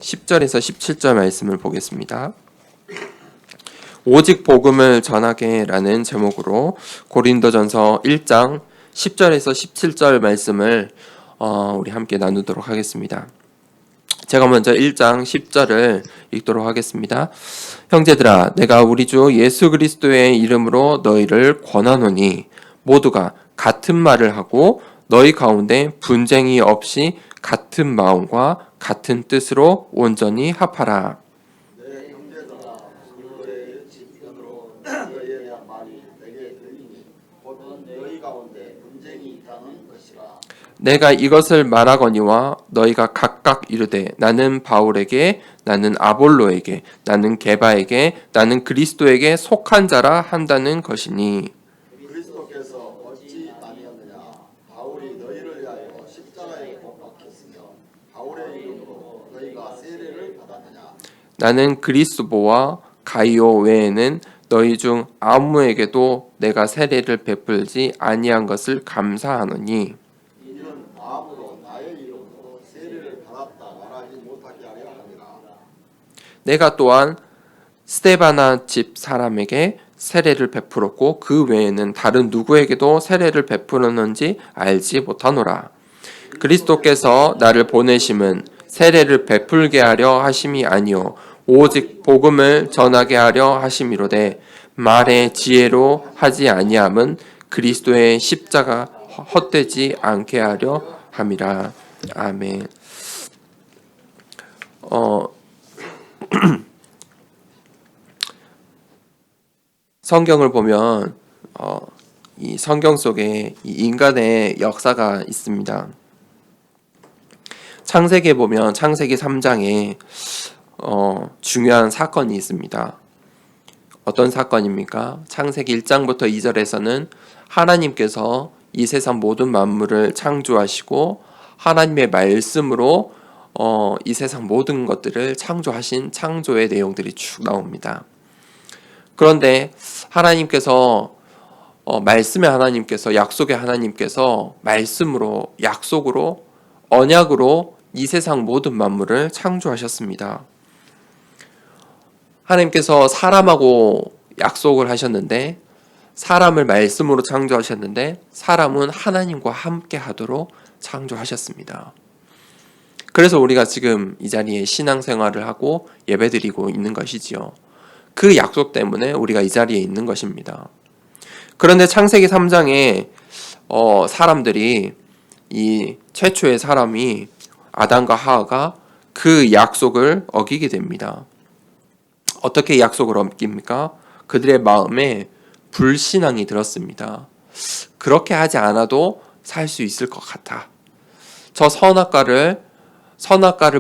10절에서 17절 말씀을 보겠습니다. 오직 복음을 전하게 라는 제목으로 고린도전서 1장 10절에서 17절 말씀을 우리 함께 나누도록 하겠습니다. 제가 먼저 1장 10절을 읽도록 하겠습니다. 형제들아, 내가 우리 주 예수 그리스도의 이름으로 너희를 권하노니 모두가 같은 말을 하고 너희 가운데 분쟁이 없이 같은 마음과 같은 뜻으로 온전히 합하라. 내 형제들아, 그리스도의 지편으로 너희에 대한 말이 내게 들리니 곧 너희 가운데 분쟁이 있다는 것이라. 내가 이것을 말하거니와 너희가 각각 이르되 나는 바울에게, 나는 아볼로에게, 나는 게바에게, 나는 그리스도에게 속한 자라 한다는 것이니 그리스도께서 어찌 아니었느냐? 바울이 너희를 위하여 십자가에 못 박혔으며 바울의 이름으로 너희가 세례를 받았느냐? 나는 그리스도와 가이오 외에는 너희 중 아무에게도 내가 세례를 베풀지 아니한 것을 감사하노니 이는 아무도 나의 이름으로 세례를 받았다 말하지 못하게 하려 함이라. 내가 또한 스데바나 집 사람에게 세례를 베풀었고 그 외에는 다른 누구에게도 세례를 베푸었는지 알지 못하노라. 그리스도께서 나를 보내심은 세례를 베풀게 하려 하심이 아니요 오직 복음을 전하게 하려 하심이로되 말의 지혜로 하지 아니함은 그리스도의 십자가 헛되지 않게 하려 함이라. 아멘. 성경을 보면 이 성경 속에 이 인간의 역사가 있습니다. 창세기에 보면 창세기 3장에 중요한 사건이 있습니다. 어떤 사건입니까? 창세기 1장부터 2절에서는 하나님께서 이 세상 모든 만물을 창조하시고 하나님의 말씀으로 이 세상 모든 것들을 창조하신 창조의 내용들이 쭉 나옵니다. 그런데 하나님께서 말씀의 하나님께서 약속의 하나님께서 말씀으로 약속으로 언약으로 이 세상 모든 만물을 창조하셨습니다. 하나님께서 사람하고 약속을 하셨는데 사람을 말씀으로 창조하셨는데 사람은 하나님과 함께 하도록 창조하셨습니다. 그래서 우리가 지금 이 자리에 신앙생활을 하고 예배드리고 있는 것이지요. 그 약속 때문에 우리가 이 자리에 있는 것입니다. 그런데 창세기 3장에 사람들이 이 최초의 사람이 아담과 하와가 그 약속을 어기게 됩니다. 어떻게 약속을 어깁니까? 그들의 마음에 불신앙이 들었습니다. 그렇게 하지 않아도 살 수 있을 것 같아. 저 선악과를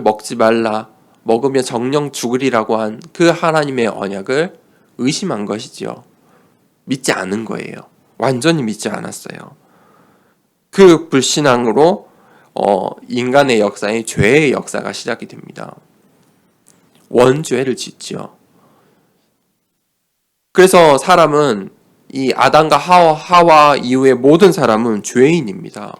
먹지 말라. 먹으면 정령 죽으리라고 한 그 하나님의 언약을 의심한 것이지요. 믿지 않은 거예요. 완전히 믿지 않았어요. 그 불신앙으로 인간의 역사에 죄의 역사가 시작이 됩니다. 원죄를 짓지요. 그래서 사람은 이 아담과 하와 이후의 모든 사람은 죄인입니다.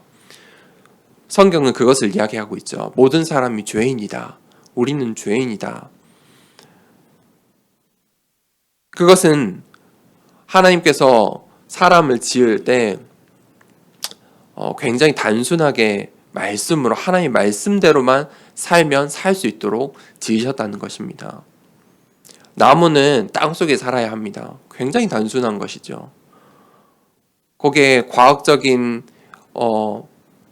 성경은 그것을 이야기하고 있죠. 모든 사람이 죄인이다. 우리는 죄인이다. 그것은 하나님께서 사람을 지을 때 굉장히 단순하게 말씀으로 하나님의 말씀대로만 살면 살 수 있도록 지으셨다는 것입니다. 나무는 땅속에 살아야 합니다. 굉장히 단순한 것이죠. 거기에 과학적인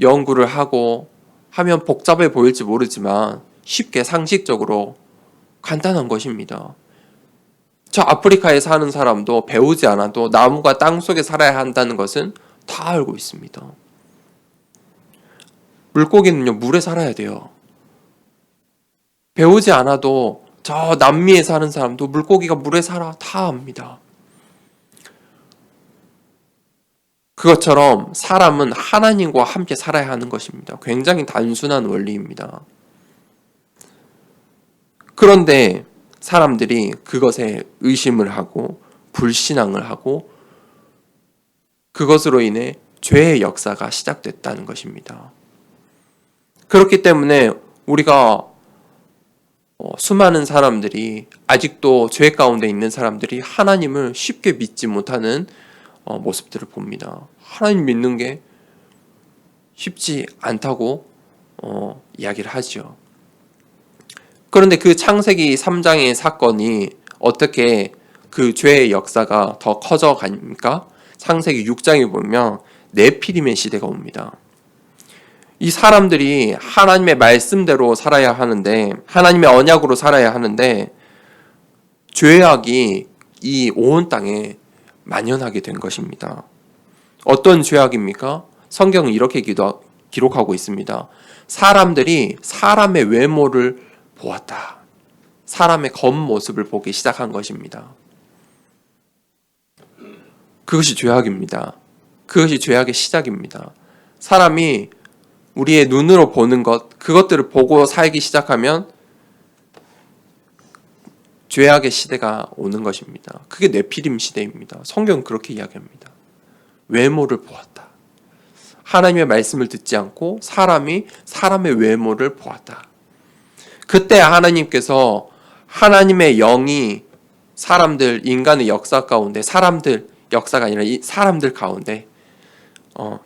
연구를 하고 하면 복잡해 보일지 모르지만 쉽게 상식적으로 간단한 것입니다. 저 아프리카에 사는 사람도 배우지 않아도 나무가 땅속에 살아야 한다는 것은 다 알고 있습니다. 물고기는요, 물에 살아야 돼요. 배우지 않아도 저 남미에 사는 사람도 물고기가 물에 살아 다 압니다. 그것처럼 사람은 하나님과 함께 살아야 하는 것입니다. 굉장히 단순한 원리입니다. 그런데 사람들이 그것에 의심을 하고 불신앙을 하고 그것으로 인해 죄의 역사가 시작됐다는 것입니다. 그렇기 때문에 우리가 수많은 사람들이 아직도 죄 가운데 있는 사람들이 하나님을 쉽게 믿지 못하는 모습들을 봅니다. 하나님 믿는 게 쉽지 않다고 이야기를 하죠. 그런데 그 창세기 3장의 사건이 어떻게 그 죄의 역사가 더 커져 갑니까? 창세기 6장에 보면 네피림의 시대가 옵니다. 이 사람들이 하나님의 말씀대로 살아야 하는데, 하나님의 언약으로 살아야 하는데 죄악이 이 온 땅에 만연하게 된 것입니다. 어떤 죄악입니까? 성경은 이렇게 기록하고 있습니다. 사람들이 사람의 외모를 보았다. 사람의 겉모습을 보기 시작한 것입니다. 그것이 죄악입니다. 그것이 죄악의 시작입니다. 사람이 우리의 눈으로 보는 것, 그것들을 보고 살기 시작하면 죄악의 시대가 오는 것입니다. 그게 네피림 시대입니다. 성경은 그렇게 이야기합니다. 외모를 보았다. 하나님의 말씀을 듣지 않고 사람이 사람의 외모를 보았다. 그때 하나님께서 하나님의 영이 사람들, 인간의 역사 가운데, 역사가 아니라 이 사람들 가운데,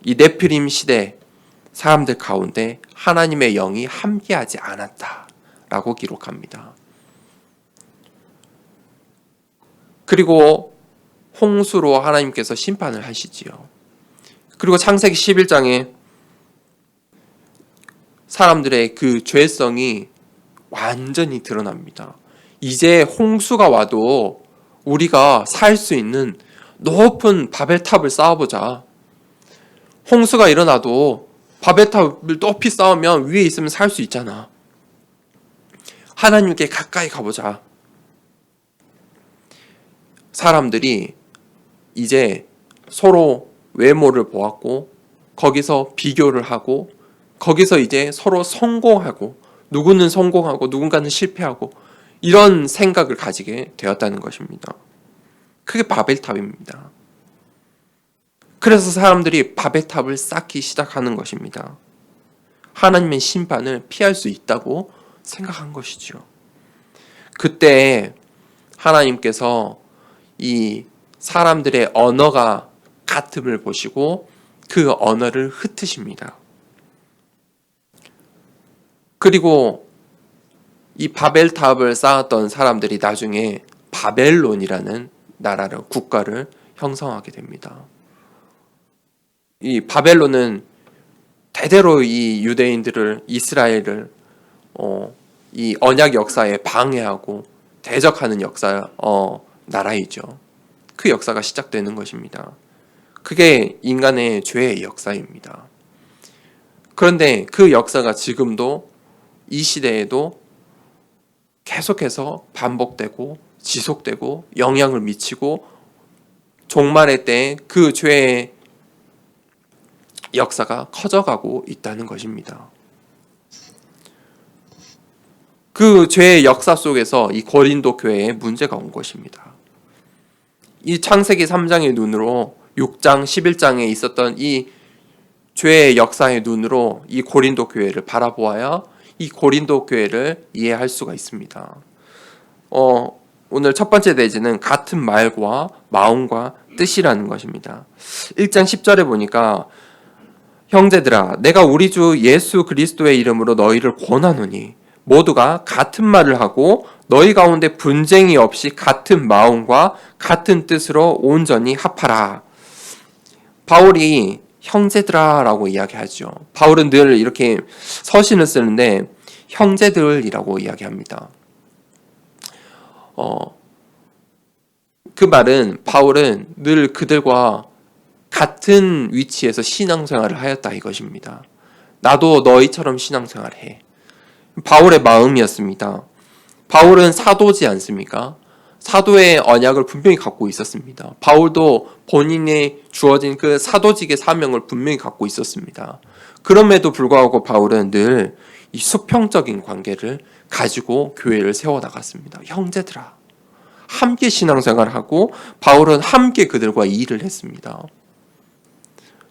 이 네피림 시대 사람들 가운데 하나님의 영이 함께하지 않았다라고 기록합니다. 그리고 홍수로 하나님께서 심판을 하시지요. 그리고 창세기 11장에 사람들의 그 죄성이 완전히 드러납니다. 이제 홍수가 와도 우리가 살 수 있는 높은 바벨탑을 쌓아보자. 홍수가 일어나도 바벨탑을 높이 쌓으면 위에 있으면 살 수 있잖아. 하나님께 가까이 가보자. 사람들이 이제 서로 외모를 보았고 거기서 비교를 하고 거기서 이제 서로 성공하고 누구는 성공하고 누군가는 실패하고 이런 생각을 가지게 되었다는 것입니다. 그게 바벨탑입니다. 그래서 사람들이 바벨탑을 쌓기 시작하는 것입니다. 하나님의 심판을 피할 수 있다고 생각한 것이죠. 그때 하나님께서 이 사람들의 언어가 같음을 보시고 그 언어를 흩으십니다. 그리고 이 바벨탑을 쌓았던 사람들이 나중에 바벨론이라는 나라를, 국가를 형성하게 됩니다. 이 바벨론은 대대로 이 유대인들을, 이스라엘을 이 언약 역사에 방해하고 대적하는 나라이죠. 그 역사가 시작되는 것입니다. 그게 인간의 죄의 역사입니다. 그런데 그 역사가 지금도 이 시대에도 계속해서 반복되고 지속되고 영향을 미치고 종말의 때에 그 죄의 역사가 커져가고 있다는 것입니다. 그 죄의 역사 속에서 이 고린도 교회에 문제가 온 것입니다. 이 창세기 3장의 눈으로 6장, 11장에 있었던 이 죄의 역사의 눈으로 이 고린도 교회를 바라보아야 이 고린도 교회를 이해할 수가 있습니다. 오늘 첫 번째 내지는 같은 말과 마음과 뜻이라는 것입니다. 1장 10절에 보니까 형제들아 내가 우리 주 예수 그리스도의 이름으로 너희를 권하노니 모두가 같은 말을 하고 너희 가운데 분쟁이 없이 같은 마음과 같은 뜻으로 온전히 합하라. 바울이 형제들아라고 이야기하죠. 바울은 늘 이렇게 서신을 쓰는데 형제들이라고 이야기합니다. 그 말은 바울은 늘 그들과 같은 위치에서 신앙생활을 하였다 이것입니다. 나도 너희처럼 신앙생활해. 바울의 마음이었습니다. 바울은 사도지 않습니까? 사도의 언약을 분명히 갖고 있었습니다. 바울도 본인의 주어진 그 사도직의 사명을 분명히 갖고 있었습니다. 그럼에도 불구하고 바울은 늘 이 수평적인 관계를 가지고 교회를 세워나갔습니다. 형제들아, 함께 신앙생활하고 바울은 함께 그들과 일을 했습니다.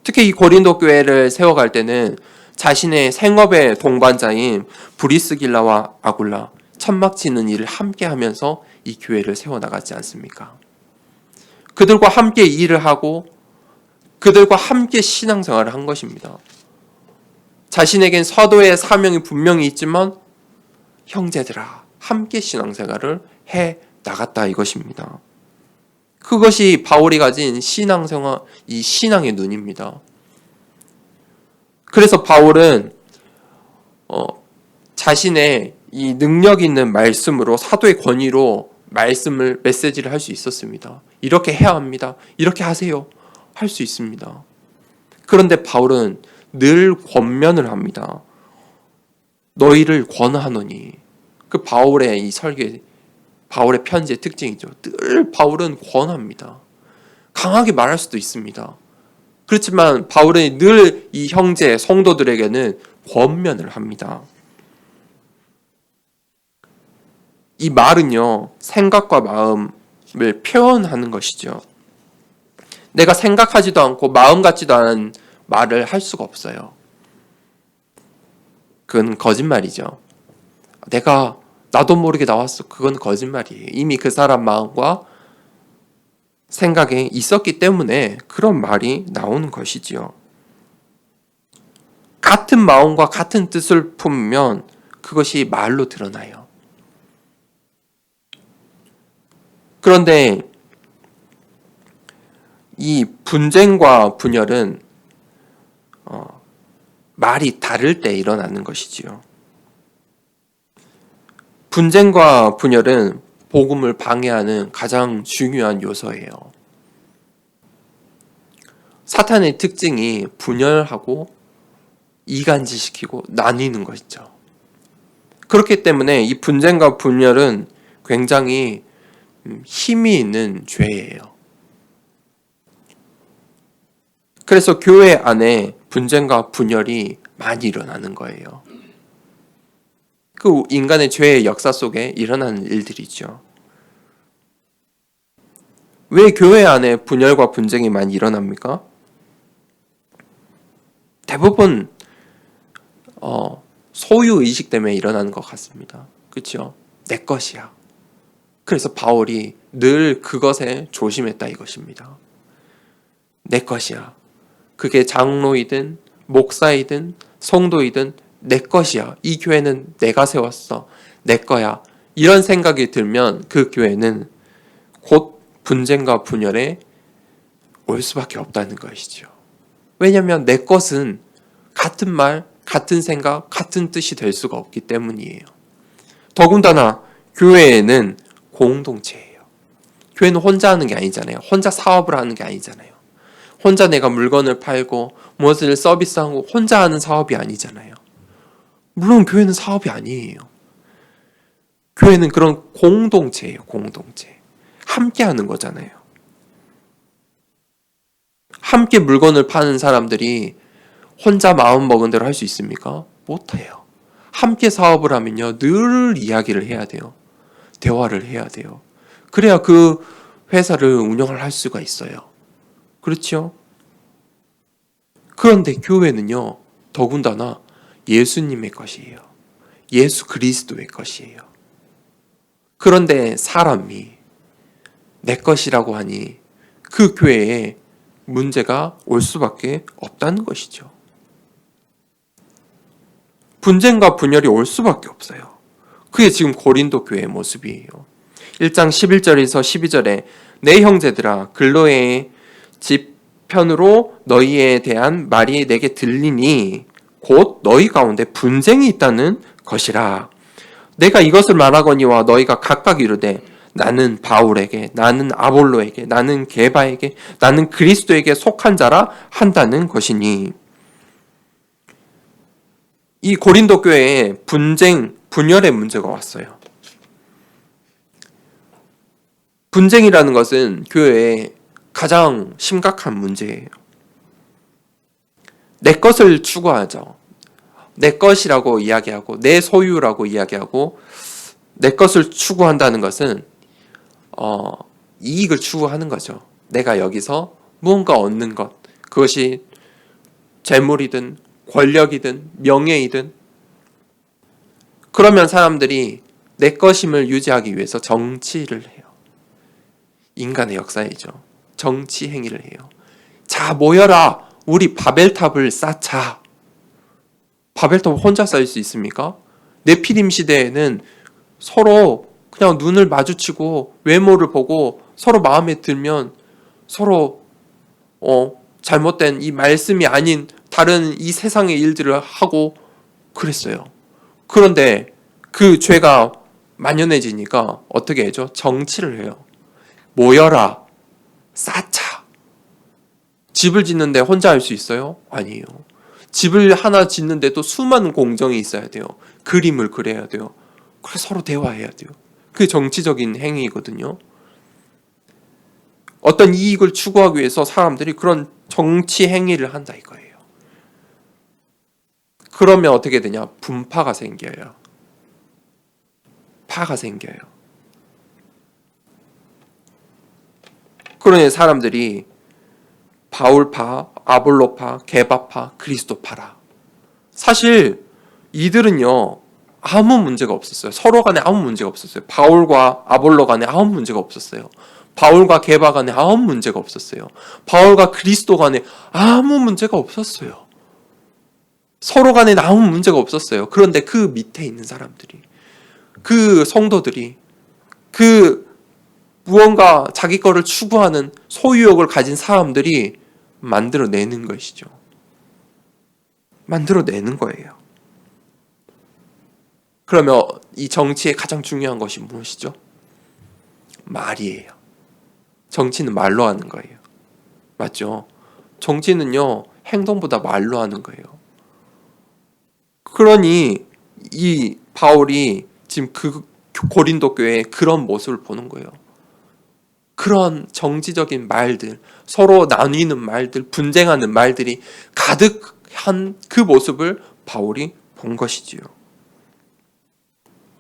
특히 이 고린도 교회를 세워갈 때는 자신의 생업의 동반자인 브리스길라와 아굴라, 천막 치는 일을 함께 하면서 이 교회를 세워나가지 않습니까? 그들과 함께 일을 하고 그들과 함께 신앙생활을 한 것입니다. 자신에겐 서도의 사명이 분명히 있지만 형제들아 함께 신앙생활을 해 나갔다 이것입니다. 그것이 바울이 가진 신앙생활, 이 신앙의 눈입니다. 그래서 바울은 자신의 이 능력 있는 말씀으로 사도의 권위로 메시지를 할 수 있었습니다. 이렇게 해야 합니다. 이렇게 하세요. 할 수 있습니다. 그런데 바울은 늘 권면을 합니다. 너희를 권하노니. 그 바울의 이 설계, 바울의 편지의 특징이죠. 늘 바울은 권합니다. 강하게 말할 수도 있습니다. 그렇지만 바울은 늘 이 형제, 성도들에게는 권면을 합니다. 이 말은요, 생각과 마음을 표현하는 것이죠. 내가 생각하지도 않고 마음 같지도 않은 말을 할 수가 없어요. 그건 거짓말이죠. 나도 모르게 나왔어. 그건 거짓말이에요. 이미 그 사람 마음과 생각에 있었기 때문에 그런 말이 나오는 것이지요. 같은 마음과 같은 뜻을 품으면 그것이 말로 드러나요. 그런데 이 분쟁과 분열은 말이 다를 때 일어나는 것이지요. 분쟁과 분열은 복음을 방해하는 가장 중요한 요소예요. 사탄의 특징이 분열하고 이간질시키고 나뉘는 것이죠. 그렇기 때문에 이 분쟁과 분열은 굉장히 힘이 있는 죄예요. 그래서 교회 안에 분쟁과 분열이 많이 일어나는 거예요. 그 인간의 죄의 역사 속에 일어나는 일들이죠. 왜 교회 안에 분열과 분쟁이 많이 일어납니까? 대부분 소유의식 때문에 일어나는 것 같습니다. 그렇죠? 내 것이야. 그래서 바울이 늘 그것에 조심했다 이것입니다. 내 것이야. 그게 장로이든 목사이든 성도이든 내 것이야. 이 교회는 내가 세웠어. 내 거야. 이런 생각이 들면 그 교회는 곧 분쟁과 분열에 올 수밖에 없다는 것이죠. 왜냐하면 내 것은 같은 말, 같은 생각, 같은 뜻이 될 수가 없기 때문이에요. 더군다나 교회에는 공동체예요. 교회는 혼자 하는 게 아니잖아요. 혼자 사업을 하는 게 아니잖아요. 혼자 내가 물건을 팔고 무엇을 서비스하고 혼자 하는 사업이 아니잖아요. 물론 교회는 사업이 아니에요. 교회는 그런 공동체예요. 공동체. 함께 하는 거잖아요. 함께 물건을 파는 사람들이 혼자 마음 먹은 대로 할 수 있습니까? 못해요. 함께 사업을 하면요. 늘 이야기를 해야 돼요. 대화를 해야 돼요. 그래야 그 회사를 운영을 할 수가 있어요. 그렇죠? 그런데 교회는요. 더군다나 예수님의 것이에요. 예수 그리스도의 것이에요. 그런데 사람이 내 것이라고 하니 그 교회에 문제가 올 수밖에 없다는 것이죠. 분쟁과 분열이 올 수밖에 없어요. 그게 지금 고린도 교회의 모습이에요. 1장 11절에서 12절에 내 형제들아 글로의 집 편으로 너희에 대한 말이 내게 들리니 곧 너희 가운데 분쟁이 있다는 것이라. 내가 이것을 말하거니와 너희가 각각 이르되 나는 바울에게, 나는 아볼로에게, 나는 게바에게, 나는 그리스도에게 속한 자라 한다는 것이니. 이 고린도 교회에 분쟁, 분열의 문제가 왔어요. 분쟁이라는 것은 교회에 가장 심각한 문제예요. 내 것을 추구하죠. 내 것이라고 이야기하고 내 소유라고 이야기하고 내 것을 추구한다는 것은 이익을 추구하는 거죠. 내가 여기서 무언가 얻는 것, 그것이 재물이든 권력이든 명예이든, 그러면 사람들이 내 것임을 유지하기 위해서 정치를 해요. 인간의 역사이죠. 정치 행위를 해요. 자, 모여라. 우리 바벨탑을 쌓자. 바벨탑 혼자 쌓을 수 있습니까? 네피림 시대에는 서로 그냥 눈을 마주치고 외모를 보고 서로 마음에 들면 서로 잘못된 이 말씀이 아닌 다른 이 세상의 일들을 하고 그랬어요. 그런데 그 죄가 만연해지니까 어떻게 해죠? 정치를 해요. 모여라. 쌓자. 집을 짓는데 혼자 할 수 있어요? 아니에요. 집을 하나 짓는데도 수많은 공정이 있어야 돼요. 그림을 그려야 돼요. 그래서 서로 대화해야 돼요. 그게 정치적인 행위거든요. 어떤 이익을 추구하기 위해서 사람들이 그런 정치 행위를 한다 이거예요. 그러면 어떻게 되냐? 분파가 생겨요. 파가 생겨요. 그러니 사람들이 바울파, 아볼로파, 게바파, 그리스도파라. 사실 이들은요 아무 문제가 없었어요. 서로 간에 아무 문제가 없었어요. 바울과 아볼로 간에 아무 문제가 없었어요. 바울과 게바 간에 아무 문제가 없었어요. 바울과 그리스도 간에 아무 문제가 없었어요. 서로 간에 아무 문제가 없었어요. 그런데 그 밑에 있는 사람들이, 그 성도들이, 그 무언가 자기 거를 추구하는 소유욕을 가진 사람들이 만들어내는 것이죠. 만들어내는 거예요. 그러면 이 정치의 가장 중요한 것이 무엇이죠? 말이에요. 정치는 말로 하는 거예요. 맞죠? 정치는요, 행동보다 말로 하는 거예요. 그러니 이 바울이 지금 그 고린도 교회에 그런 모습을 보는 거예요. 그런 정치적인 말들, 서로 나뉘는 말들, 분쟁하는 말들이 가득한 그 모습을 바울이 본 것이지요.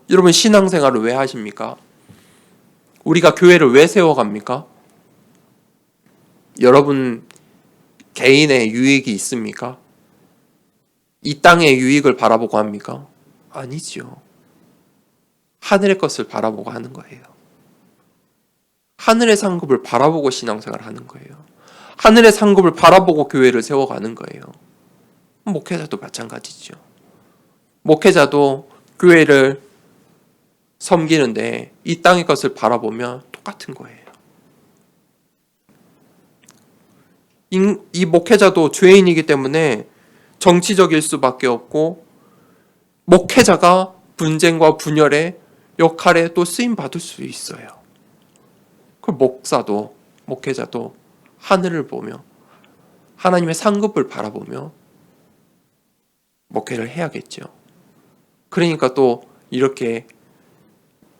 여러분, 신앙생활을 왜 하십니까? 우리가 교회를 왜 세워갑니까? 여러분 개인의 유익이 있습니까? 이 땅의 유익을 바라보고 합니까? 아니지요. 하늘의 것을 바라보고 하는 거예요. 하늘의 상급을 바라보고 신앙생활을 하는 거예요. 하늘의 상급을 바라보고 교회를 세워가는 거예요. 목회자도 마찬가지죠. 목회자도 교회를 섬기는데 이 땅의 것을 바라보면 똑같은 거예요. 이 목회자도 죄인이기 때문에 정치적일 수밖에 없고, 목회자가 분쟁과 분열의 역할에 또 쓰임 받을 수 있어요. 그 목회자도 하늘을 보며 하나님의 상급을 바라보며 목회를 해야겠죠. 그러니까 또 이렇게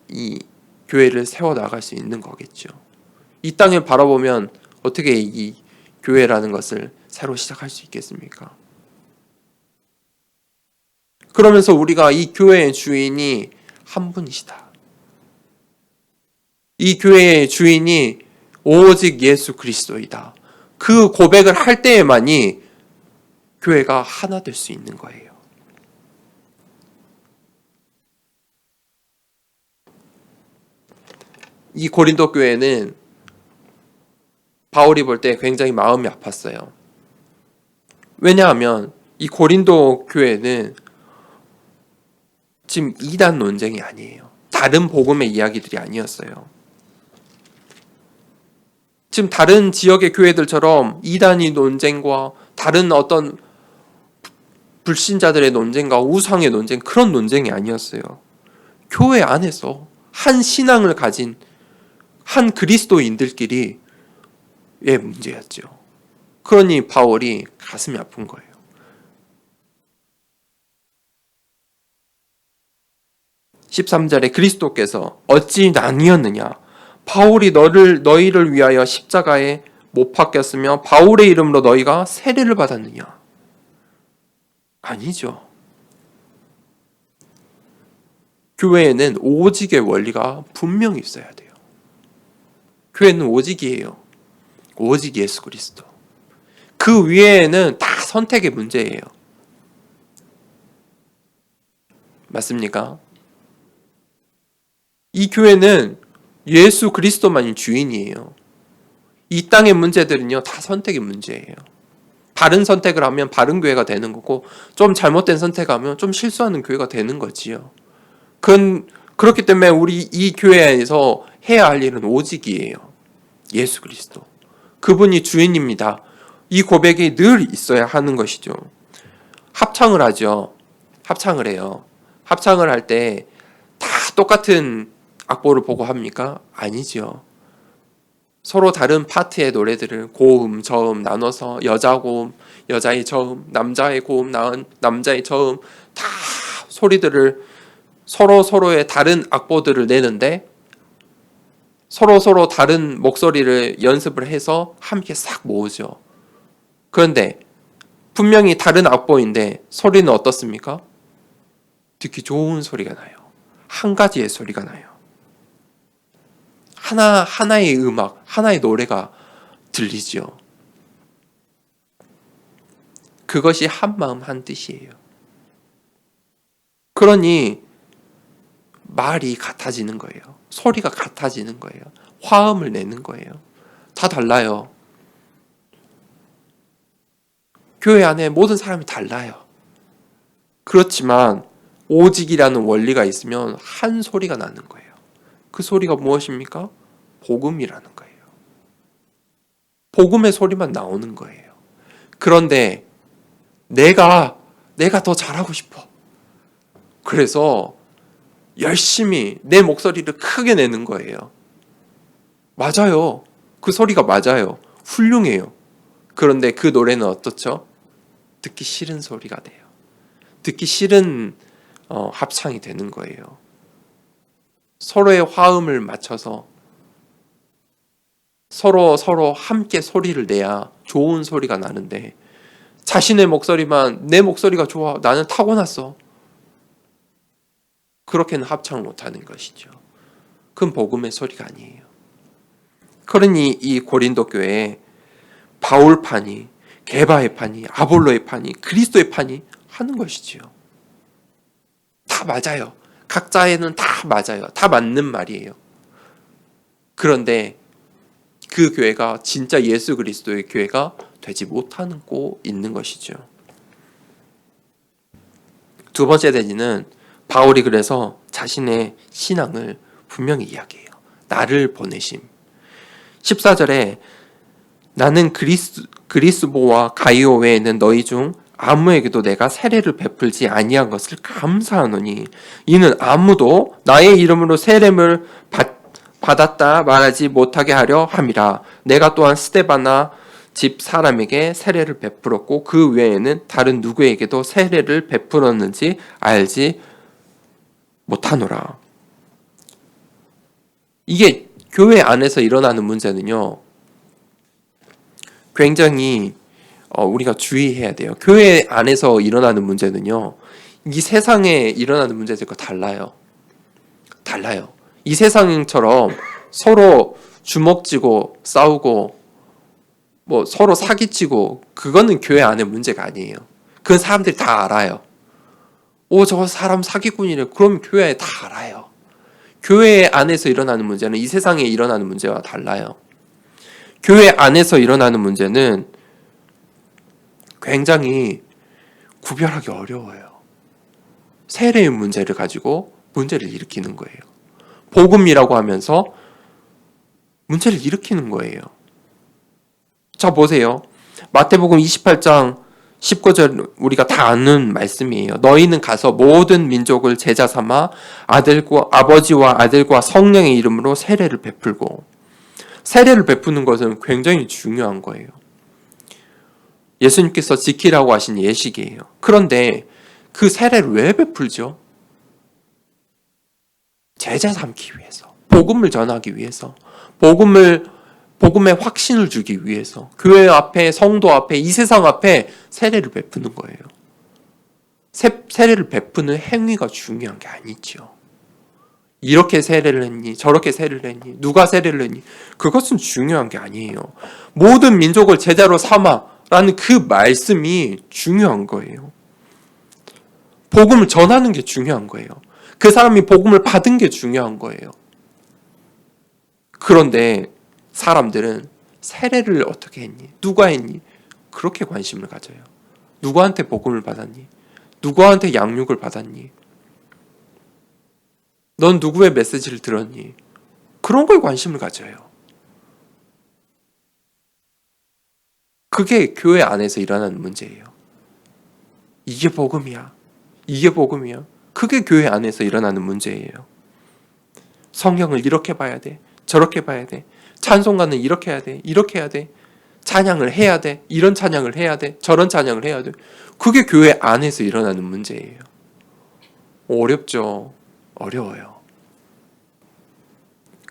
이 교회를 세워나갈 수 있는 거겠죠. 이 땅을 바라보면 어떻게 이 교회라는 것을 새로 시작할 수 있겠습니까? 그러면서 우리가 이 교회의 주인이 한 분이시다. 이 교회의 주인이 오직 예수 그리스도이다. 그 고백을 할 때에만이 교회가 하나 될 수 있는 거예요. 이 고린도 교회는 바울이 볼 때 굉장히 마음이 아팠어요. 왜냐하면 이 고린도 교회는 지금 이단 논쟁이 아니에요. 다른 복음의 이야기들이 아니었어요. 지금 다른 지역의 교회들처럼 이단의 논쟁과 다른 어떤 불신자들의 논쟁과 우상의 논쟁, 그런 논쟁이 아니었어요. 교회 안에서 한 신앙을 가진 한 그리스도인들끼리의 문제였죠. 그러니 바울이 가슴이 아픈 거예요. 13절에 그리스도께서 어찌 나뉘었느냐? 바울이 너희를 위하여 십자가에 못 박혔으며 바울의 이름으로 너희가 세례를 받았느냐? 아니죠. 교회에는 오직의 원리가 분명히 있어야 돼요. 교회는 오직이에요. 오직 예수 그리스도. 그 위에는 다 선택의 문제예요. 맞습니까? 이 교회는 예수 그리스도만이 주인이에요. 이 땅의 문제들은요, 다 선택의 문제예요. 바른 선택을 하면 바른 교회가 되는 거고, 좀 잘못된 선택하면 좀 실수하는 교회가 되는 거지요. 그렇기 때문에 우리 이 교회에서 해야 할 일은 오직이에요. 예수 그리스도. 그분이 주인입니다. 이 고백이 늘 있어야 하는 것이죠. 합창을 하죠. 합창을 해요. 합창을 할 때 다 똑같은 악보를 보고 합니까? 아니죠. 서로 다른 파트의 노래들을 고음, 저음 나눠서 여자 고음, 여자의 저음, 남자의 고음, 남자의 저음 다 소리들을 서로의 다른 악보들을 내는데 서로 다른 목소리를 연습을 해서 함께 싹 모으죠. 그런데 분명히 다른 악보인데 소리는 어떻습니까? 듣기 좋은 소리가 나요. 한 가지의 소리가 나요. 하나의 음악, 하나의 노래가 들리죠. 그것이 한 마음 한 뜻이에요. 그러니 말이 같아지는 거예요. 소리가 같아지는 거예요. 화음을 내는 거예요. 다 달라요. 교회 안에 모든 사람이 달라요. 그렇지만 오직이라는 원리가 있으면 한 소리가 나는 거예요. 그 소리가 무엇입니까? 복음이라는 거예요. 복음의 소리만 나오는 거예요. 그런데 내가 더 잘하고 싶어. 그래서 열심히 내 목소리를 크게 내는 거예요. 맞아요. 그 소리가 맞아요. 훌륭해요. 그런데 그 노래는 어떻죠? 듣기 싫은 소리가 돼요. 듣기 싫은 합창이 되는 거예요. 서로의 화음을 맞춰서 서로 함께 소리를 내야 좋은 소리가 나는데 자신의 목소리만 내 목소리가 좋아. 나는 타고났어. 그렇게는 합창을 못하는 것이죠. 그건 복음의 소리가 아니에요. 그러니 이 고린도 교회에 바울파니, 게바의 파니, 아볼로의 파니, 그리스도의 파니 하는 것이지요. 다 맞아요. 각자에는 다 맞아요. 다 맞는 말이에요. 그런데 그 교회가 진짜 예수 그리스도의 교회가 되지 못하고 있는 것이죠. 두 번째 대지는 바울이 그래서 자신의 신앙을 분명히 이야기해요. 나를 보내심. 14절에 나는 그리스보와 가이오 외에는 너희 중 아무에게도 내가 세례를 베풀지 아니한 것을 감사하노니 이는 아무도 나의 이름으로 세례를 받았다 말하지 못하게 하려 함이라. 내가 또한 스데바나 집 사람에게 세례를 베풀었고 그 외에는 다른 누구에게도 세례를 베풀었는지 알지 못하노라. 이게 교회 안에서 일어나는 문제는요, 굉장히 우리가 주의해야 돼요. 교회 안에서 일어나는 문제는요, 이 세상에 일어나는 문제들과 달라요. 이 세상처럼 서로 주먹쥐고 싸우고 뭐 서로 사기치고 그거는 교회 안의 문제가 아니에요. 그건 사람들이 다 알아요. 저 사람 사기꾼이래. 그럼 교회에 다 알아요. 교회 안에서 일어나는 문제는 이 세상에 일어나는 문제와 달라요. 교회 안에서 일어나는 문제는 굉장히 구별하기 어려워요. 세례의 문제를 가지고 문제를 일으키는 거예요. 복음이라고 하면서 문제를 일으키는 거예요. 자, 보세요. 마태복음 28장 19절 우리가 다 아는 말씀이에요. 너희는 가서 모든 민족을 제자 삼아 아버지와 아들과 성령의 이름으로 세례를 베풀고. 세례를 베푸는 것은 굉장히 중요한 거예요. 예수님께서 지키라고 하신 예식이에요. 그런데 그 세례를 왜 베풀죠? 제자 삼기 위해서, 복음을 전하기 위해서, 복음의 확신을 주기 위해서, 교회 앞에, 성도 앞에, 이 세상 앞에 세례를 베푸는 거예요. 세례를 베푸는 행위가 중요한 게 아니죠. 이렇게 세례를 했니? 저렇게 세례를 했니? 누가 세례를 했니? 그것은 중요한 게 아니에요. 모든 민족을 제자로 삼아라는 그 말씀이 중요한 거예요. 복음을 전하는 게 중요한 거예요. 그 사람이 복음을 받은 게 중요한 거예요. 그런데 사람들은 세례를 어떻게 했니? 누가 했니? 그렇게 관심을 가져요. 누구한테 복음을 받았니? 누구한테 양육을 받았니? 넌 누구의 메시지를 들었니? 그런 거에 관심을 가져요. 그게 교회 안에서 일어나는 문제예요. 이게 복음이야. 이게 복음이야. 그게 교회 안에서 일어나는 문제예요. 성경을 이렇게 봐야 돼. 저렇게 봐야 돼. 찬송가는 이렇게 해야 돼. 이렇게 해야 돼. 찬양을 해야 돼. 이런 찬양을 해야 돼. 저런 찬양을 해야 돼. 그게 교회 안에서 일어나는 문제예요. 어렵죠. 어려워요.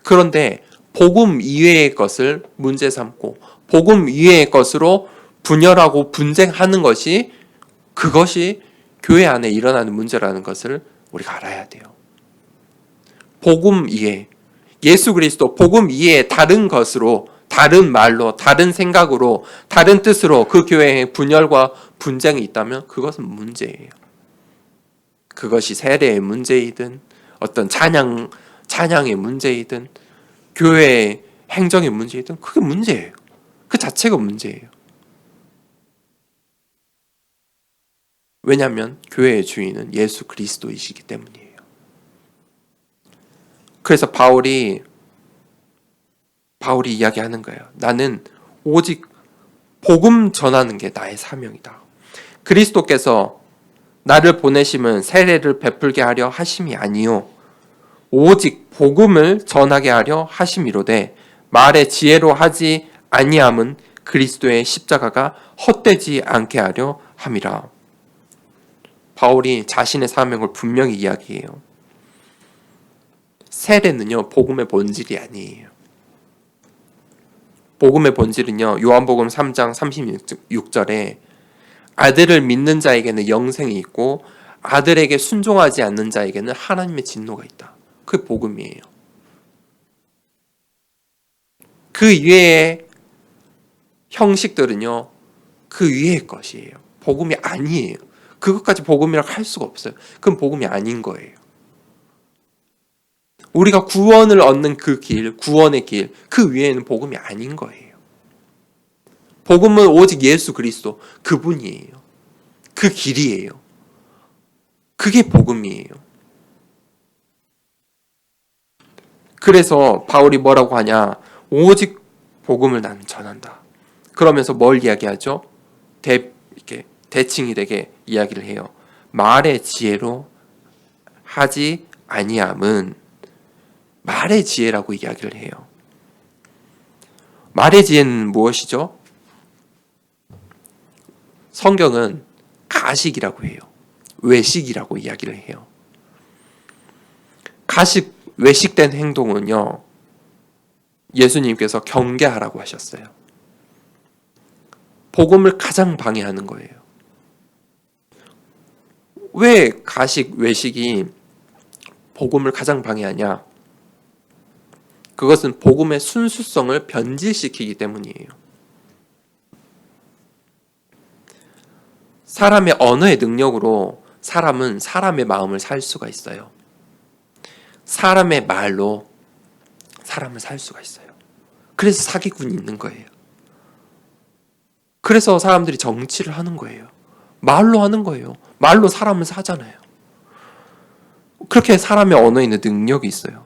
그런데 복음 이외의 것을 문제 삼고 복음 이외의 것으로 분열하고 분쟁하는 것이 그것이 교회 안에 일어나는 문제라는 것을 우리가 알아야 돼요. 복음 이외, 예수 그리스도 복음 이외의 다른 것으로, 다른 말로, 다른 생각으로, 다른 뜻으로 그 교회에 분열과 분쟁이 있다면 그것은 문제예요. 그것이 세례의 문제이든 어떤 찬양의 문제이든 교회의 행정의 문제이든 그게 문제예요. 그 자체가 문제예요. 왜냐하면 교회의 주인은 예수 그리스도이시기 때문이에요. 그래서 바울이 이야기하는 거예요. 나는 오직 복음 전하는 게 나의 사명이다. 그리스도께서 나를 보내심은 세례를 베풀게 하려 하심이 아니요 오직 복음을 전하게 하려 하심이로되 말의 지혜로 하지 아니함은 그리스도의 십자가가 헛되지 않게 하려 함이라. 바울이 자신의 사명을 분명히 이야기해요. 세례는요, 복음의 본질이 아니에요. 복음의 본질은요, 요한복음 3장 36절에 아들을 믿는 자에게는 영생이 있고 아들에게 순종하지 않는 자에게는 하나님의 진노가 있다. 그게 복음이에요. 그 위에 형식들은요, 그 위의 것이에요. 복음이 아니에요. 그것까지 복음이라고 할 수가 없어요. 그건 복음이 아닌 거예요. 우리가 구원을 얻는 그 길, 구원의 길, 그 위에는 복음이 아닌 거예요. 복음은 오직 예수 그리스도, 그분이에요. 그 길이에요. 그게 복음이에요. 그래서 바울이 뭐라고 하냐? 오직 복음을 나는 전한다. 그러면서 뭘 이야기하죠? 이렇게 대칭이 되게 이야기를 해요. 말의 지혜로 하지 아니함은 말의 지혜라고 이야기를 해요. 말의 지혜는 무엇이죠? 성경은 가식이라고 해요. 외식이라고 이야기를 해요. 가식, 외식된 행동은요, 예수님께서 경계하라고 하셨어요. 복음을 가장 방해하는 거예요. 왜 가식, 외식이 복음을 가장 방해하냐? 그것은 복음의 순수성을 변질시키기 때문이에요. 사람의 언어의 능력으로 사람은 사람의 마음을 살 수가 있어요. 사람의 말로 사람을 살 수가 있어요. 그래서 사기꾼이 있는 거예요. 그래서 사람들이 정치를 하는 거예요. 말로 하는 거예요. 말로 사람을 사잖아요. 그렇게 사람의 언어에 있는 능력이 있어요.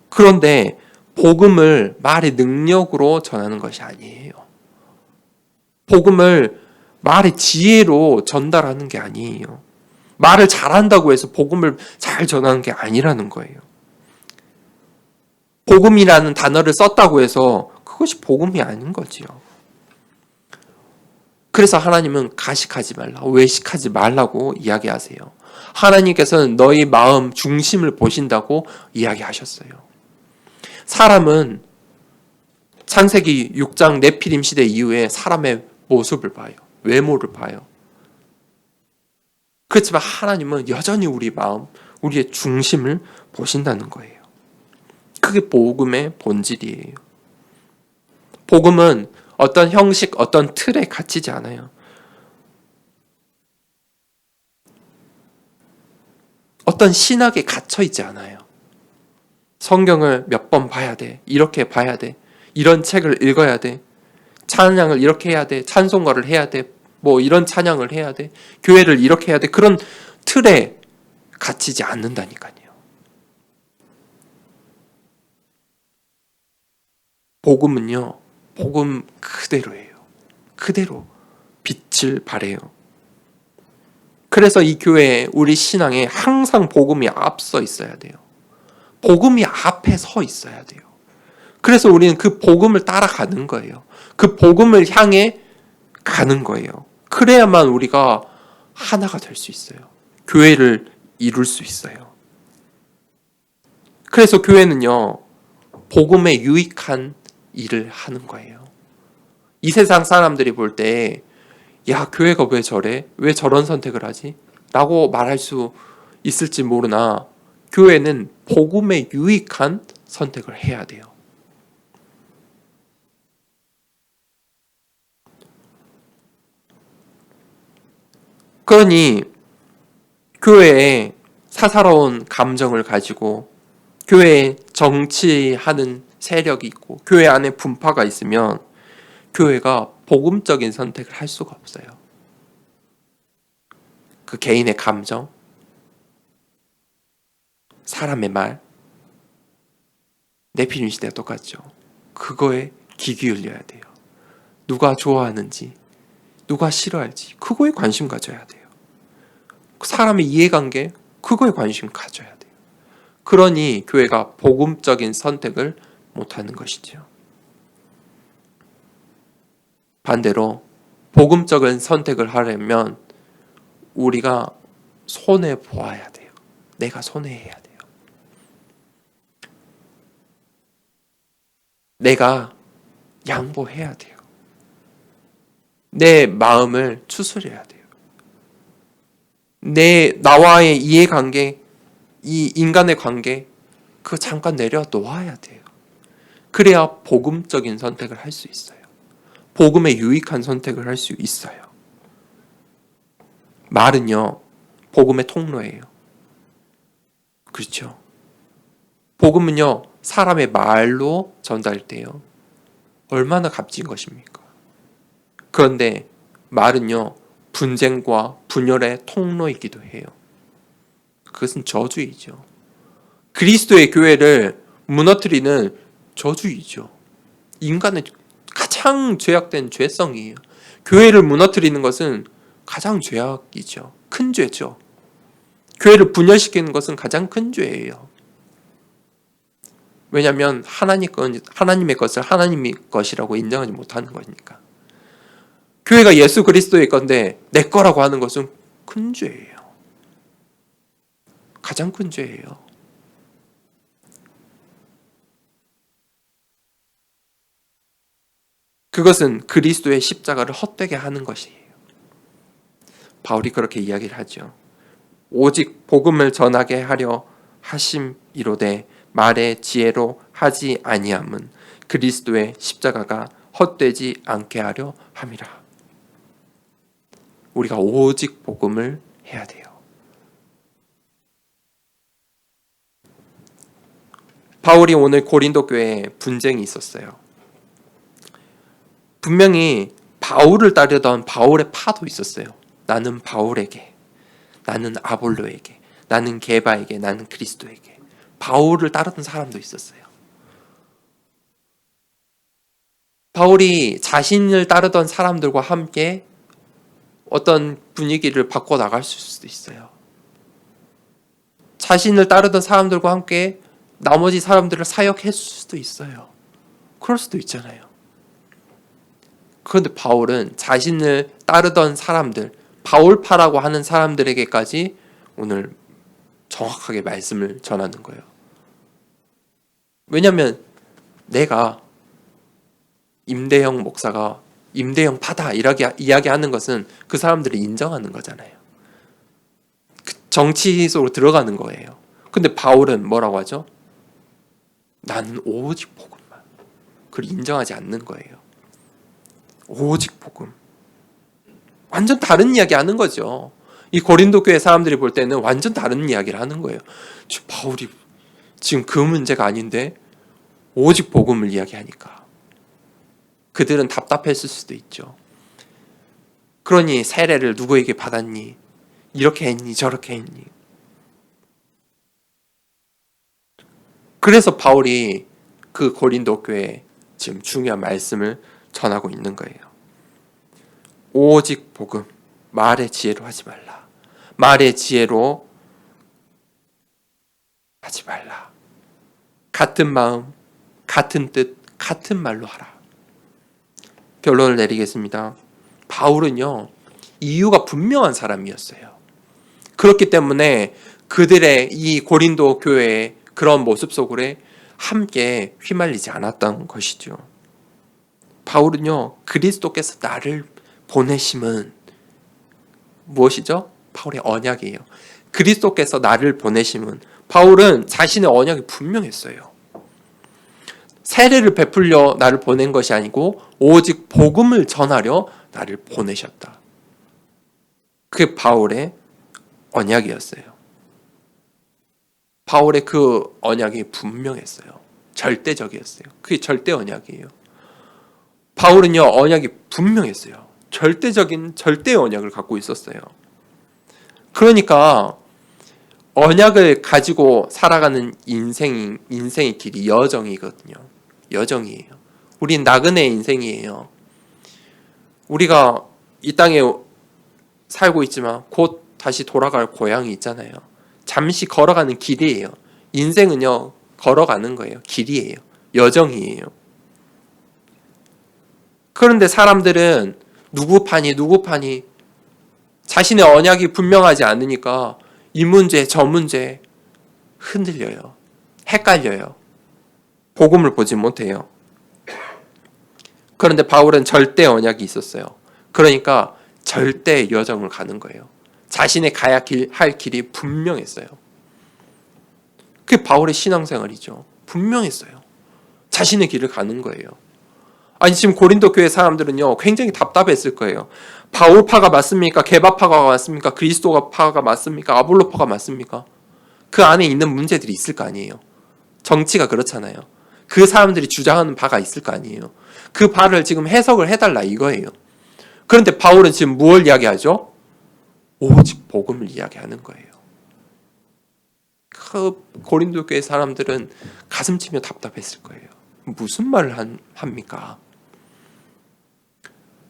그런데 복음을 말의 능력으로 전하는 것이 아니에요. 복음을 말의 지혜로 전달하는 게 아니에요. 말을 잘한다고 해서 복음을 잘 전하는 게 아니라는 거예요. 복음이라는 단어를 썼다고 해서 그것이 복음이 아닌 거지요. 그래서 하나님은 가식하지 말라, 외식하지 말라고 이야기하세요. 하나님께서는 너희 마음 중심을 보신다고 이야기하셨어요. 사람은 창세기 6장 네피림 시대 이후에 사람의 모습을 봐요. 외모를 봐요. 그렇지만 하나님은 여전히 우리 마음, 우리의 중심을 보신다는 거예요. 그게 복음의 본질이에요. 복음은 어떤 형식, 어떤 틀에 갇히지 않아요. 어떤 신학에 갇혀 있지 않아요. 성경을 몇 번 봐야 돼. 이렇게 봐야 돼. 이런 책을 읽어야 돼. 찬양을 이렇게 해야 돼. 찬송가를 해야 돼. 뭐 이런 찬양을 해야 돼. 교회를 이렇게 해야 돼. 그런 틀에 갇히지 않는다니까요. 복음은요, 복음 그대로예요. 그대로 빛을 발해요. 그래서 이 교회에 우리 신앙에 항상 복음이 앞서 있어야 돼요. 복음이 앞에 서 있어야 돼요. 그래서 우리는 그 복음을 따라가는 거예요. 그 복음을 향해 가는 거예요. 그래야만 우리가 하나가 될 수 있어요. 교회를 이룰 수 있어요. 그래서 교회는요, 복음에 유익한 일을 하는 거예요. 이 세상 사람들이 볼 때, 야, 교회가 왜 저래? 왜 저런 선택을 하지? 라고 말할 수 있을지 모르나, 교회는 복음에 유익한 선택을 해야 돼요. 그러니 교회에 사사로운 감정을 가지고 교회에 정치하는 세력이 있고 교회 안에 분파가 있으면 교회가 복음적인 선택을 할 수가 없어요. 그 개인의 감정, 사람의 말, 내피림 시대가 똑같죠. 그거에 귀 기울여야 돼요. 누가 좋아하는지, 누가 싫어할지 그거에 관심 가져야 돼요. 사람의 이해관계, 그거에 관심 가져야 돼요. 그러니 교회가 복음적인 선택을 못하는 것이죠. 반대로 복음적인 선택을 하려면 우리가 손해 보아야 돼요. 내가 손해해야 돼요. 내가 양보해야 돼요. 내 마음을 추스려야 돼요. 나와의 이해관계, 이 인간의 관계, 그거 잠깐 내려놓아야 돼요. 그래야 복음적인 선택을 할 수 있어요. 복음에 유익한 선택을 할 수 있어요. 말은요, 복음의 통로예요. 그렇죠? 복음은요, 사람의 말로 전달돼요. 얼마나 값진 것입니까? 그런데 말은요, 분쟁과 분열의 통로이기도 해요. 그것은 저주이죠. 그리스도의 교회를 무너뜨리는 저주이죠. 인간의 가장 죄악된 죄성이에요. 교회를 무너뜨리는 것은 가장 죄악이죠. 큰 죄죠. 교회를 분열시키는 것은 가장 큰 죄예요. 왜냐하면 하나님의 것을 하나님의 것이라고 인정하지 못하는 거니까. 교회가 예수 그리스도의 건데 내 거라고 하는 것은 큰 죄예요. 가장 큰 죄예요. 그것은 그리스도의 십자가를 헛되게 하는 것이에요. 바울이 그렇게 이야기를 하죠. 오직 복음을 전하게 하려 하심이로되 말의 지혜로 하지 아니함은 그리스도의 십자가가 헛되지 않게 하려 함이라. 우리가 오직 복음을 해야 돼요. 바울이 오늘 고린도 교회에 분쟁이 있었어요. 분명히 바울을 따르던 바울의 파도 있었어요. 나는 바울에게, 나는 아볼로에게, 나는 게바에게, 나는 그리스도에게. 바울을 따르던 사람도 있었어요. 바울이 자신을 따르던 사람들과 함께 어떤 분위기를 바꿔 나갈 수도 있어요. 자신을 따르던 사람들과 함께 나머지 사람들을 사역했을 수도 있어요. 그럴 수도 있잖아요. 그런데 바울은 자신을 따르던 사람들, 바울파라고 하는 사람들에게까지 오늘 정확하게 말씀을 전하는 거예요. 왜냐하면 내가 임대영 목사가 임대영 파다 이렇게 이야기하는 것은 그 사람들이 인정하는 거잖아요. 그 정치 속으로 들어가는 거예요. 근데 바울은 뭐라고 하죠? 나는 오직 복음만. 그걸 인정하지 않는 거예요. 오직 복음. 완전 다른 이야기 하는 거죠. 이 고린도 교회 사람들이 볼 때는 완전 다른 이야기를 하는 거예요. 바울이 지금 그 문제가 아닌데 오직 복음을 이야기하니까 그들은 답답했을 수도 있죠. 그러니 세례를 누구에게 받았니? 이렇게 했니? 저렇게 했니? 그래서 바울이 그 고린도 교회에 지금 중요한 말씀을 전하고 있는 거예요. 오직 복음, 말의 지혜로 하지 말라. 말의 지혜로 하지 말라. 같은 마음, 같은 뜻, 같은 말로 하라. 결론을 내리겠습니다. 바울은요, 이유가 분명한 사람이었어요. 그렇기 때문에 그들의 이 고린도 교회의 그런 모습 속으로 함께 휘말리지 않았던 것이죠. 바울은요, 그리스도께서 나를 보내심은 무엇이죠? 바울의 언약이에요. 그리스도께서 나를 보내심은, 바울은 자신의 언약이 분명했어요. 세례를 베풀려 나를 보낸 것이 아니고 오직 복음을 전하려 나를 보내셨다. 그게 바울의 언약이었어요. 바울의 그 언약이 분명했어요. 절대적이었어요. 그게 절대 언약이에요. 바울은요, 언약이 분명했어요. 절대적인 절대의 언약을 갖고 있었어요. 그러니까 언약을 가지고 살아가는 인생의 길이 여정이거든요. 여정이에요. 우린 나그네 인생이에요. 우리가 이 땅에 살고 있지만 곧 다시 돌아갈 고향이 있잖아요. 잠시 걸어가는 길이에요. 인생은요, 걸어가는 거예요. 길이에요. 여정이에요. 그런데 사람들은 누구 파니 자신의 언약이 분명하지 않으니까 이 문제 저 문제 흔들려요. 헷갈려요. 복음을 보지 못해요. 그런데 바울은 절대 언약이 있었어요. 그러니까 절대 여정을 가는 거예요. 자신의 가야 할 길이 분명했어요. 그게 바울의 신앙생활이죠. 분명했어요. 자신의 길을 가는 거예요. 아니, 지금 고린도 교회 사람들은요, 굉장히 답답했을 거예요. 바울파가 맞습니까? 게바파가 맞습니까? 그리스도파가 맞습니까? 아볼로파가 맞습니까? 그 안에 있는 문제들이 있을 거 아니에요. 정치가 그렇잖아요. 그 사람들이 주장하는 바가 있을 거 아니에요. 그 바를 지금 해석을 해달라 이거예요. 그런데 바울은 지금 무엇을 이야기하죠? 오직 복음을 이야기하는 거예요. 그 고린도 교회 사람들은 가슴 치며 답답했을 거예요. 무슨 말을 합니까?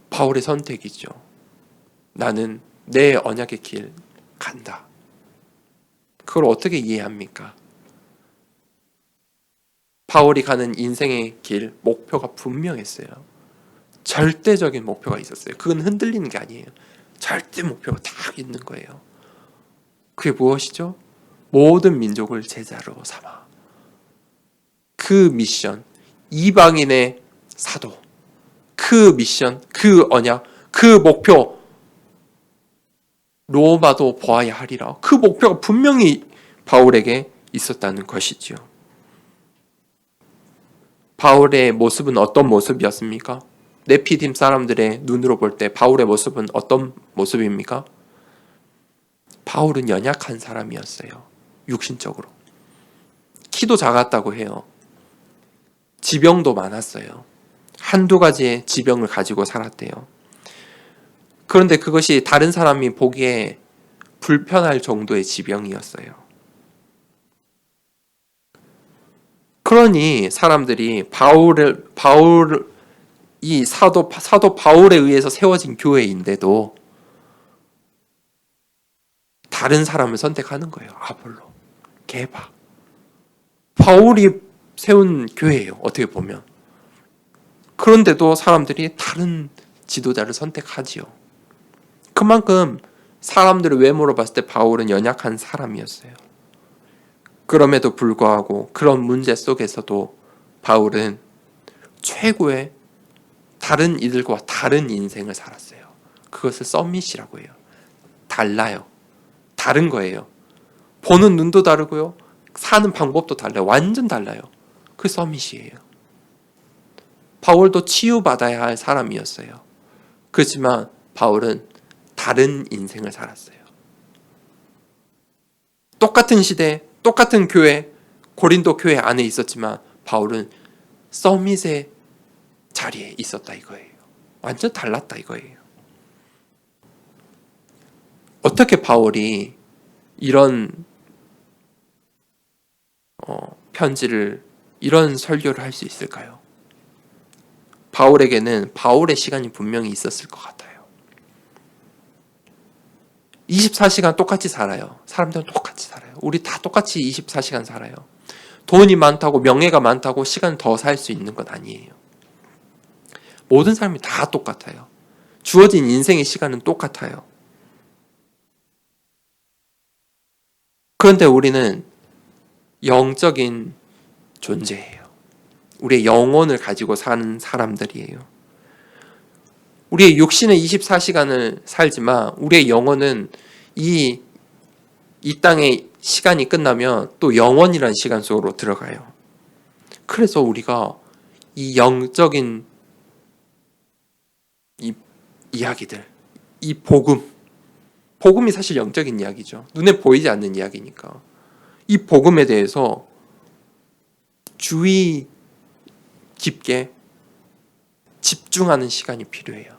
바울의 선택이죠. 나는 내 언약의 길 간다. 그걸 어떻게 이해합니까? 바울이 가는 인생의 길, 목표가 분명했어요. 절대적인 목표가 있었어요. 그건 흔들리는 게 아니에요. 절대 목표가 딱 있는 거예요. 그게 무엇이죠? 모든 민족을 제자로 삼아. 그 미션, 이방인의 사도, 그 미션, 그 언약, 그 목표, 로마도 보아야 하리라. 그 목표가 분명히 바울에게 있었다는 것이지요. 바울의 모습은 어떤 모습이었습니까? 네피딤 사람들의 눈으로 볼 때 바울의 모습은 어떤 모습입니까? 바울은 연약한 사람이었어요. 육신적으로. 키도 작았다고 해요. 지병도 많았어요. 한두 가지의 지병을 가지고 살았대요. 그런데 그것이 다른 사람이 보기에 불편할 정도의 지병이었어요. 그러니 사람들이 이 사도 바울에 의해서 세워진 교회인데도 다른 사람을 선택하는 거예요. 아볼로, 게바. 바울이 세운 교회예요. 어떻게 보면. 그런데도 사람들이 다른 지도자를 선택하지요. 그만큼 사람들의 외모로 봤을 때 바울은 연약한 사람이었어요. 그럼에도 불구하고 그런 문제 속에서도 바울은 최고의 다른 이들과 다른 인생을 살았어요. 그것을 서밋이라고 해요. 달라요. 다른 거예요. 보는 눈도 다르고요. 사는 방법도 달라요. 완전 달라요. 그 서밋이에요. 바울도 치유받아야 할 사람이었어요. 그렇지만 바울은 다른 인생을 살았어요. 똑같은 시대, 똑같은 교회, 고린도 교회 안에 있었지만 바울은 서밋의 자리에 있었다 이거예요. 완전 달랐다 이거예요. 어떻게 바울이 이런 편지를, 이런 설교를 할 수 있을까요? 바울에게는 바울의 시간이 분명히 있었을 것 같아요. 24시간 똑같이 살아요. 사람들은 똑같이 살아요. 우리 다 똑같이 24시간 살아요. 돈이 많다고, 명예가 많다고 시간 더 살 수 있는 건 아니에요. 모든 사람이 다 똑같아요. 주어진 인생의 시간은 똑같아요. 그런데 우리는 영적인 존재예요. 우리의 영혼을 가지고 사는 사람들이에요. 우리의 육신은 24시간을 살지만 우리의 영혼은 이 땅의 시간이 끝나면 또 영원이라는 시간 속으로 들어가요. 그래서 우리가 이 영적인 이 이야기들, 이 복음이 사실 영적인 이야기죠. 눈에 보이지 않는 이야기니까. 이 복음에 대해서 주의 깊게 집중하는 시간이 필요해요.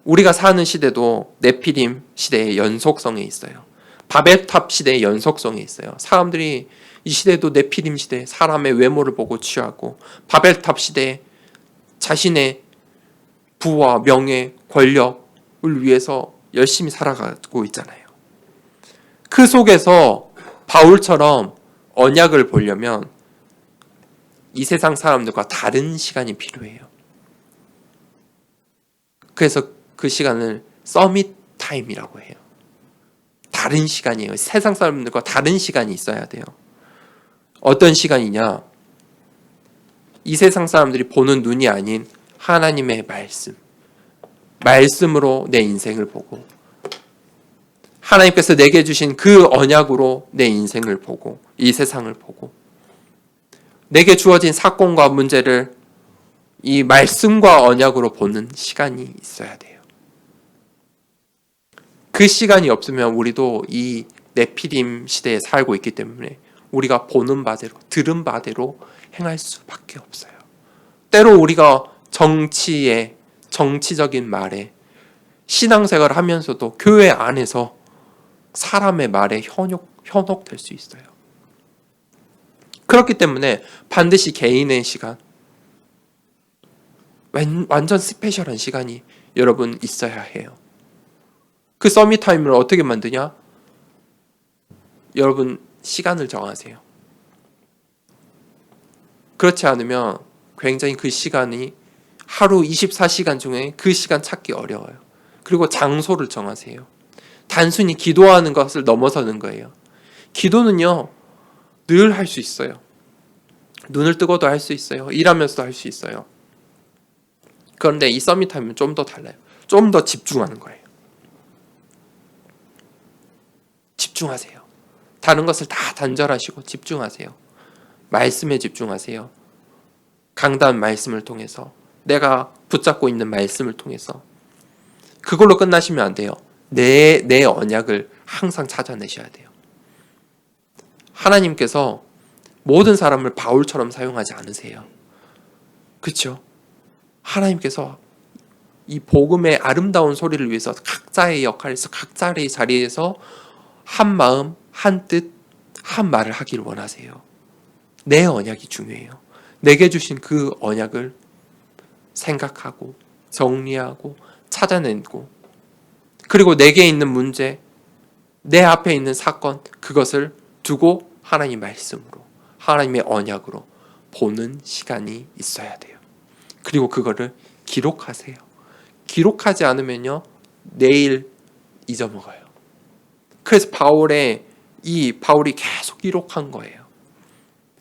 우리가 사는 시대도 네피림 시대의 연속성에 있어요. 바벨탑 시대의 연속성에 있어요. 사람들이 이 시대도 네피림 시대, 사람의 외모를 보고 취하고, 바벨탑 시대에 자신의 부와 명예, 권력을 위해서 열심히 살아가고 있잖아요. 그 속에서 바울처럼 언약을 보려면 이 세상 사람들과 다른 시간이 필요해요. 그래서 그 시간을 서밋 타임이라고 해요. 다른 시간이에요. 세상 사람들과 다른 시간이 있어야 돼요. 어떤 시간이냐? 이 세상 사람들이 보는 눈이 아닌 하나님의 말씀으로 내 인생을 보고, 하나님께서 내게 주신 그 언약으로 내 인생을 보고, 이 세상을 보고, 내게 주어진 사건과 문제를 이 말씀과 언약으로 보는 시간이 있어야 돼요. 그 시간이 없으면 우리도 이 네피림 시대에 살고 있기 때문에 우리가 보는 바대로, 들은 바대로 행할 수밖에 없어요. 때로 우리가 정치적인 말에, 신앙생활을 하면서도 교회 안에서 사람의 말에 현혹될 수 있어요. 그렇기 때문에 반드시 개인의 시간, 완전 스페셜한 시간이 여러분 있어야 해요. 그 서밋 타임을 어떻게 만드냐? 여러분 시간을 정하세요. 그렇지 않으면 굉장히 그 시간이 하루 24시간 중에 그 시간 찾기 어려워요. 그리고 장소를 정하세요. 단순히 기도하는 것을 넘어서는 거예요. 기도는요, 늘 할 수 있어요. 눈을 뜨고도 할 수 있어요. 일하면서도 할 수 있어요. 그런데 이 서밋 타임은 좀 더 달라요. 좀 더 집중하는 거예요. 집중하세요. 다른 것을 다 단절하시고 집중하세요. 말씀에 집중하세요. 강단 말씀을 통해서, 내가 붙잡고 있는 말씀을 통해서. 그걸로 끝나시면 안 돼요. 내 언약을 항상 찾아내셔야 돼요. 하나님께서 모든 사람을 바울처럼 사용하지 않으세요. 그렇죠? 하나님께서 이 복음의 아름다운 소리를 위해서 각자의 역할에서, 각자의 자리에서 한 마음, 한 뜻, 한 말을 하기를 원하세요. 내 언약이 중요해요. 내게 주신 그 언약을 생각하고 정리하고 찾아내고, 그리고 내게 있는 문제, 내 앞에 있는 사건, 그것을 두고 하나님 말씀으로, 하나님의 언약으로 보는 시간이 있어야 돼요. 그리고 그거를 기록하세요. 기록하지 않으면요, 내일 잊어먹어요. 그래서 바울이 계속 기록한 거예요.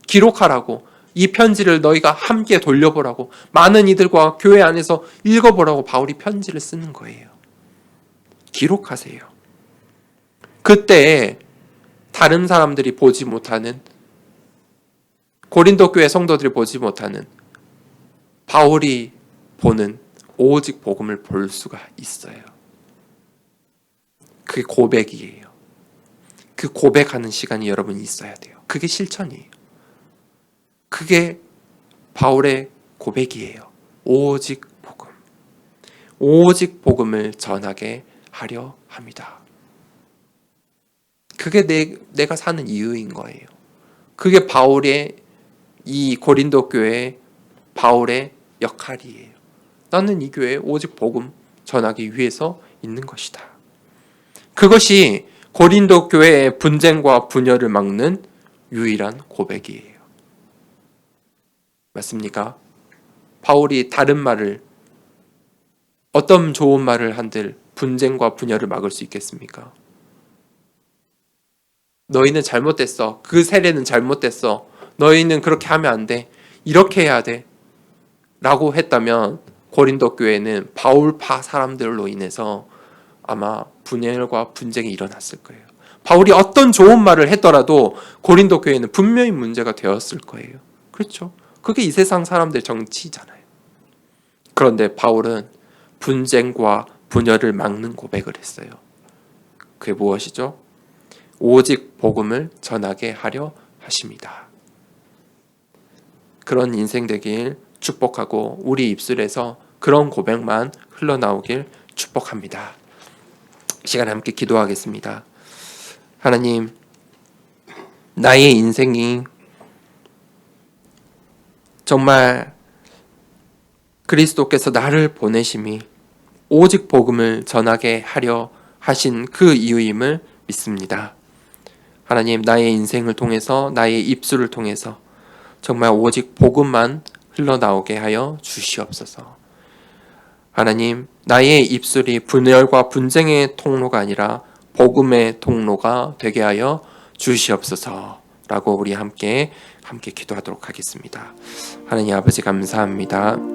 기록하라고, 이 편지를 너희가 함께 돌려보라고, 많은 이들과 교회 안에서 읽어보라고 바울이 편지를 쓰는 거예요. 기록하세요. 그때 다른 사람들이 보지 못하는, 고린도 교회 성도들이 보지 못하는 바울이 보는 오직 복음을 볼 수가 있어요. 그게 고백이에요. 그 고백하는 시간이 여러분 있어야 돼요. 그게 실천이에요. 그게 바울의 고백이에요. 오직 복음. 오직 복음을 전하게 하려 합니다. 그게 내가 사는 이유인 거예요. 그게 바울의 이 고린도 교회 바울의 역할이에요. 나는 이 교회에 오직 복음 전하기 위해서 있는 것이다. 그것이 고린도 교회의 분쟁과 분열을 막는 유일한 고백이에요. 맞습니까? 바울이 다른 말을, 어떤 좋은 말을 한들 분쟁과 분열을 막을 수 있겠습니까? 너희는 잘못됐어. 그 세례는 잘못됐어. 너희는 그렇게 하면 안 돼. 이렇게 해야 돼. 라고 했다면 고린도 교회는 바울파 사람들로 인해서 아마 분열과 분쟁이 일어났을 거예요. 바울이 어떤 좋은 말을 했더라도 고린도 교회는 분명히 문제가 되었을 거예요. 그렇죠? 그게 이 세상 사람들 정치잖아요. 그런데 바울은 분쟁과 분열을 막는 고백을 했어요. 그게 무엇이죠? 오직 복음을 전하게 하려 하십니다. 그런 인생 되길 축복하고 우리 입술에서 그런 고백만 흘러나오길 축복합니다. 시간에 함께 기도하겠습니다. 하나님, 나의 인생이 정말 그리스도께서 나를 보내심이 오직 복음을 전하게 하려 하신 그 이유임을 믿습니다. 하나님, 나의 인생을 통해서, 나의 입술을 통해서 정말 오직 복음만 흘러나오게 하여 주시옵소서. 하나님, 나의 입술이 분열과 분쟁의 통로가 아니라 복음의 통로가 되게 하여 주시옵소서 라고 우리 함께 기도하도록 하겠습니다. 하나님 아버지 감사합니다.